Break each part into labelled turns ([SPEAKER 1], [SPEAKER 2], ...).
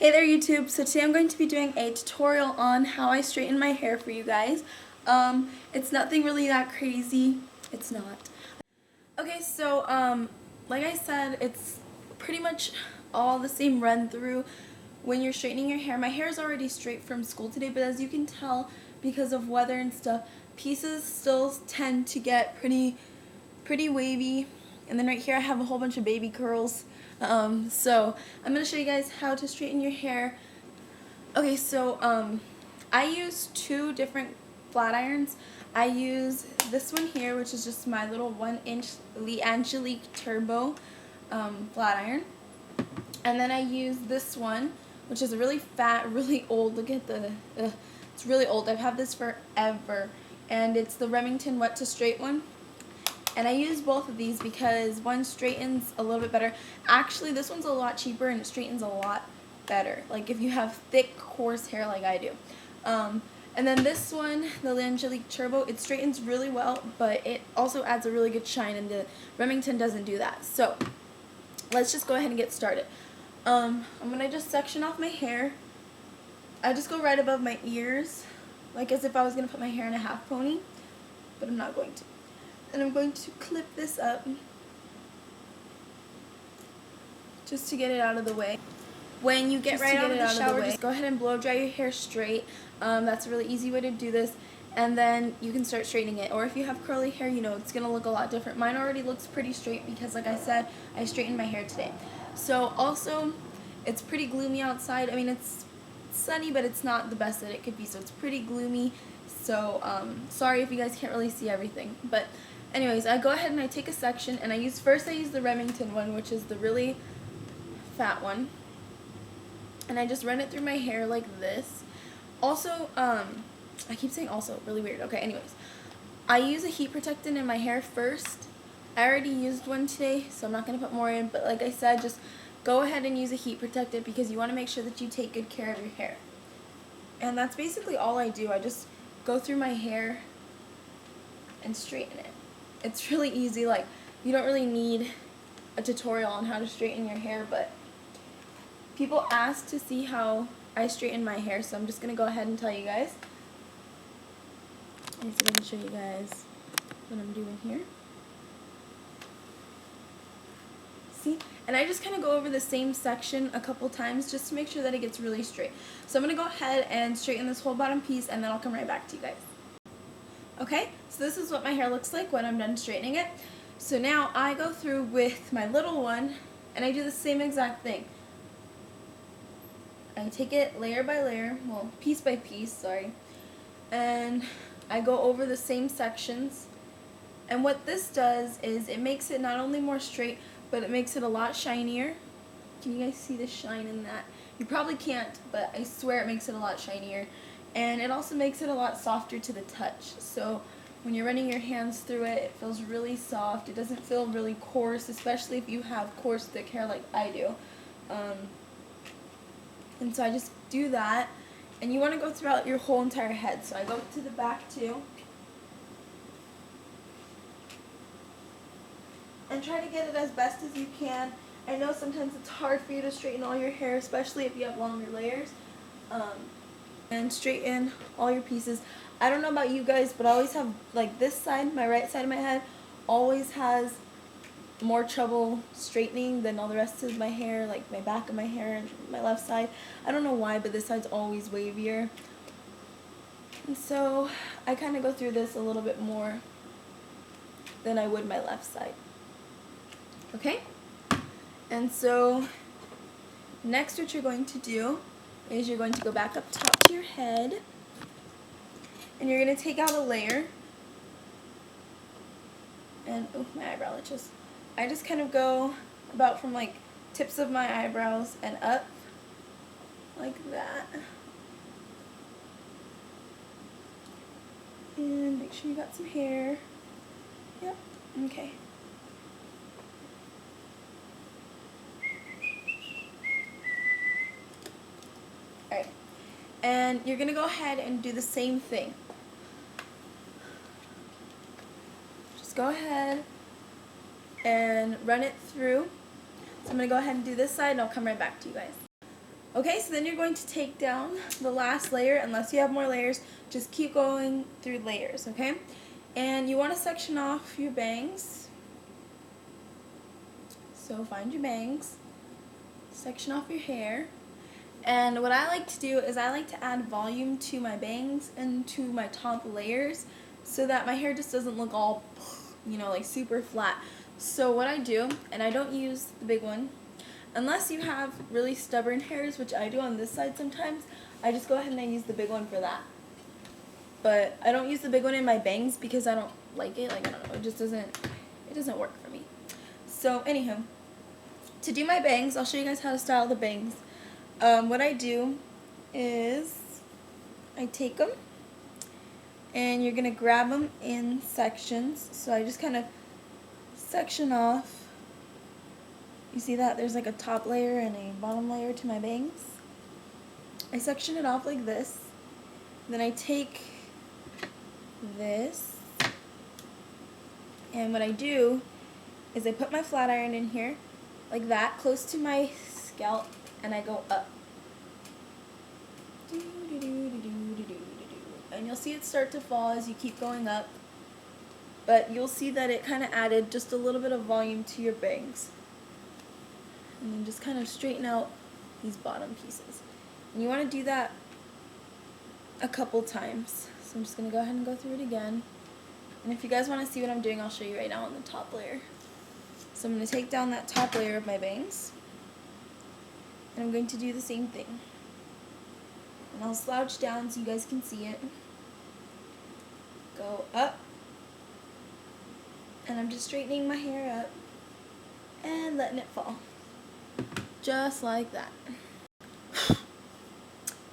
[SPEAKER 1] Hey there YouTube, so today I'm going to be doing a tutorial on how I straighten my hair for you guys. It's nothing really that crazy, it's not. Okay, so like I said, it's pretty much all the same run through when you're straightening your hair. My hair is already straight from school today, but as you can tell, because of weather and stuff, pieces still tend to get pretty wavy. And then right here I have a whole bunch of baby curls. So I'm going to show you guys how to straighten your hair. Okay, so I use two different flat irons. I use this one here, which is just my little 1-inch Lee Angelique Turbo flat iron. And then I use this one, which is a really fat, really old, look at the, it's really old. I've had this forever. And it's the Remington Wet to Straight one. And I use both of these because one straightens a little bit better. Actually, this one's a lot cheaper and it straightens a lot better. Like if you have thick, coarse hair like I do. And then this one, the Angelique Turbo, it straightens really well, but it also adds a really good shine, and the Remington doesn't do that. So let's just go ahead and get started. I'm going to just section off my hair. I just go right above my ears, like as if I was going to put my hair in a half pony, but I'm not going to. And I'm going to clip this up just to get it out of the way. When you get right out of the shower, just go ahead and blow dry your hair straight. That's a really easy way to do this. And then you can start straightening it. Or if you have curly hair, you know, it's going to look a lot different. Mine already looks pretty straight because, like I said, I straightened my hair today. So also, it's pretty gloomy outside. I mean, it's sunny, but it's not the best that it could be. So it's pretty gloomy. So sorry if you guys can't really see everything. But anyways, I go ahead and I take a section, and I use the Remington one, which is the really fat one. And I just run it through my hair like this. Also, I keep saying also, really weird. Okay, anyways. I use a heat protectant in my hair first. I already used one today, so I'm not going to put more in. But like I said, just go ahead and use a heat protectant because you want to make sure that you take good care of your hair. And that's basically all I do. I just go through my hair and straighten it. It's really easy. Like, you don't really need a tutorial on how to straighten your hair, but people ask to see how I straighten my hair, so I'm just going to go ahead and tell you guys. I'm just going to show you guys what I'm doing here. See? And I just kind of go over the same section a couple times just to make sure that it gets really straight. So I'm going to go ahead and straighten this whole bottom piece, and then I'll come right back to you guys. Okay, so this is what my hair looks like when I'm done straightening it. So now I go through with my little one, and I do the same exact thing. I take it layer by layer, well, piece by piece, sorry, and I go over the same sections. And what this does is it makes it not only more straight, but it makes it a lot shinier. Can you guys see the shine in that? You probably can't, but I swear it makes it a lot shinier. And it also makes it a lot softer to the touch. So when you're running your hands through it, it feels really soft. It doesn't feel really coarse, especially if you have coarse, thick hair like I do. And so I just do that. And you want to go throughout your whole entire head. So I go to the back too. And try to get it as best as you can. I know sometimes it's hard for you to straighten all your hair, especially if you have longer layers. And straighten all your pieces. I don't know about you guys, but I always have, like, this side, my right side of my head, always has more trouble straightening than all the rest of my hair, like my back of my hair and my left side. I don't know why, but this side's always wavier. And so I kind of go through this a little bit more than I would my left side. Okay? And so next what you're going to do is you're going to go back up top to your head, and you're going to take out a layer. And, oh, my eyebrow itches. I just kind of go about from, like, tips of my eyebrows and up, like that. And make sure you got some hair. Yep, okay. Alright, and you're going to go ahead and do the same thing. Just go ahead and run it through. So I'm going to go ahead and do this side, and I'll come right back to you guys. Okay, so then you're going to take down the last layer. Unless you have more layers, just keep going through layers, okay? And you want to section off your bangs. So find your bangs, section off your hair. And what I like to do is I like to add volume to my bangs and to my top layers so that my hair just doesn't look all, you know, like super flat. So what I do, and I don't use the big one, unless you have really stubborn hairs, which I do on this side sometimes, I just go ahead and I use the big one for that. But I don't use the big one in my bangs because I don't like it. Like, I don't know, it just doesn't work for me. So anywho, to do my bangs, I'll show you guys how to style the bangs. What I do is I take them and you're going to grab them in sections. So I just kind of section off. You see that? There's like a top layer and a bottom layer to my bangs. I section it off like this. Then I take this, and what I do is I put my flat iron in here like that, close to my scalp, and I go up. And you'll see it start to fall as you keep going up, but you'll see that it kind of added just a little bit of volume to your bangs. And then just kind of straighten out these bottom pieces. And you want to do that a couple times. So I'm just going to go ahead and go through it again. And if you guys want to see what I'm doing, I'll show you right now on the top layer. So I'm going to take down that top layer of my bangs, and I'm going to do the same thing. And I'll slouch down so you guys can see it. Go up, and I'm just straightening my hair up and letting it fall. Just like that.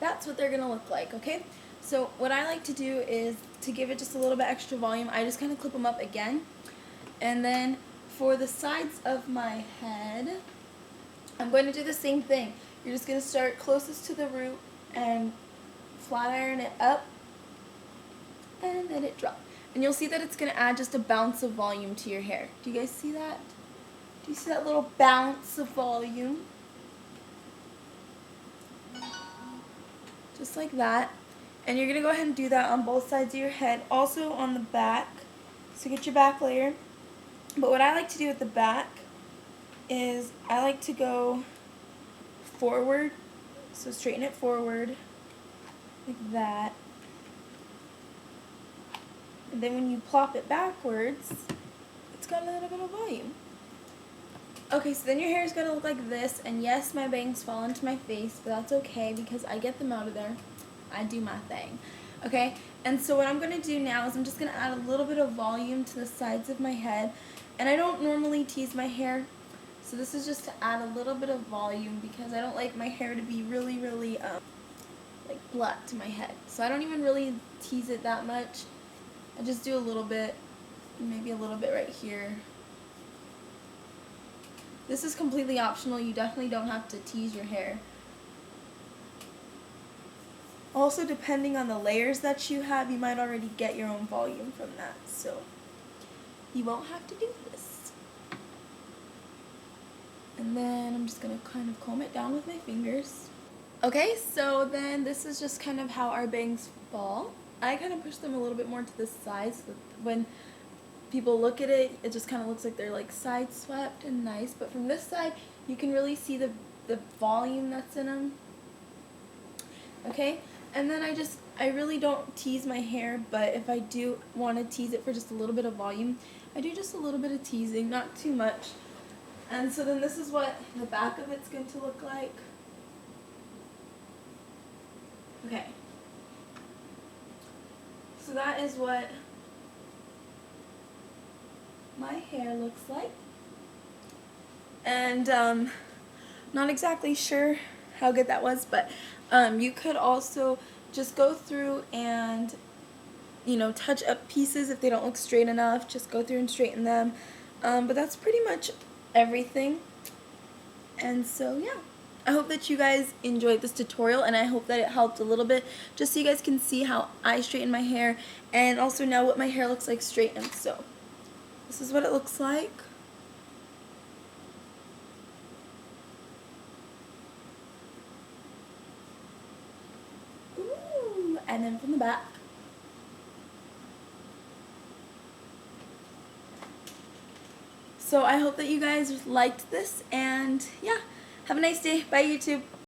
[SPEAKER 1] That's what they're going to look like, okay? So what I like to do is to give it just a little bit extra volume, I just kind of clip them up again. And then for the sides of my head, I'm going to do the same thing. You're just going to start closest to the root and flat iron it up and let it drop. And you'll see that it's going to add just a bounce of volume to your hair. Do you guys see that? Do you see that little bounce of volume? Just like that. And you're going to go ahead and do that on both sides of your head, also on the back. So get your back layer. But what I like to do with the back is I like to go forward. So straighten it forward like that. And then when you plop it backwards, it's got a little bit of volume. Okay, so then your hair is going to look like this, and yes, my bangs fall into my face, but that's okay because I get them out of there. I do my thing. Okay, and so what I'm going to do now is I'm just going to add a little bit of volume to the sides of my head, and I don't normally tease my hair, so this is just to add a little bit of volume because I don't like my hair to be really, really like flat to my head. So I don't even really tease it that much. I just do a little bit, maybe a little bit right here. This is completely optional. You definitely don't have to tease your hair. Also, depending on the layers that you have, you might already get your own volume from that. So you won't have to do this. And then I'm just going to kind of comb it down with my fingers. Okay, so then this is just kind of how our bangs fall. I kind of push them a little bit more to the side so that when people look at it, it just kind of looks like they're like side swept and nice. But from this side, you can really see the volume that's in them. Okay, and then I really don't tease my hair, but if I do want to tease it for just a little bit of volume, I do just a little bit of teasing, not too much. And so then this is what the back of it's going to look like. Okay. So that is what my hair looks like. And not exactly sure how good that was, but you could also just go through and, you know, touch up pieces if they don't look straight enough. Just go through and straighten them. But that's pretty much everything. And so yeah, I hope that you guys enjoyed this tutorial, and I hope that it helped a little bit just so you guys can see how I straighten my hair and also know what my hair looks like straightened. So this is what it looks like. and then from the back. So I hope that you guys liked this, and yeah, have a nice day. Bye, YouTube.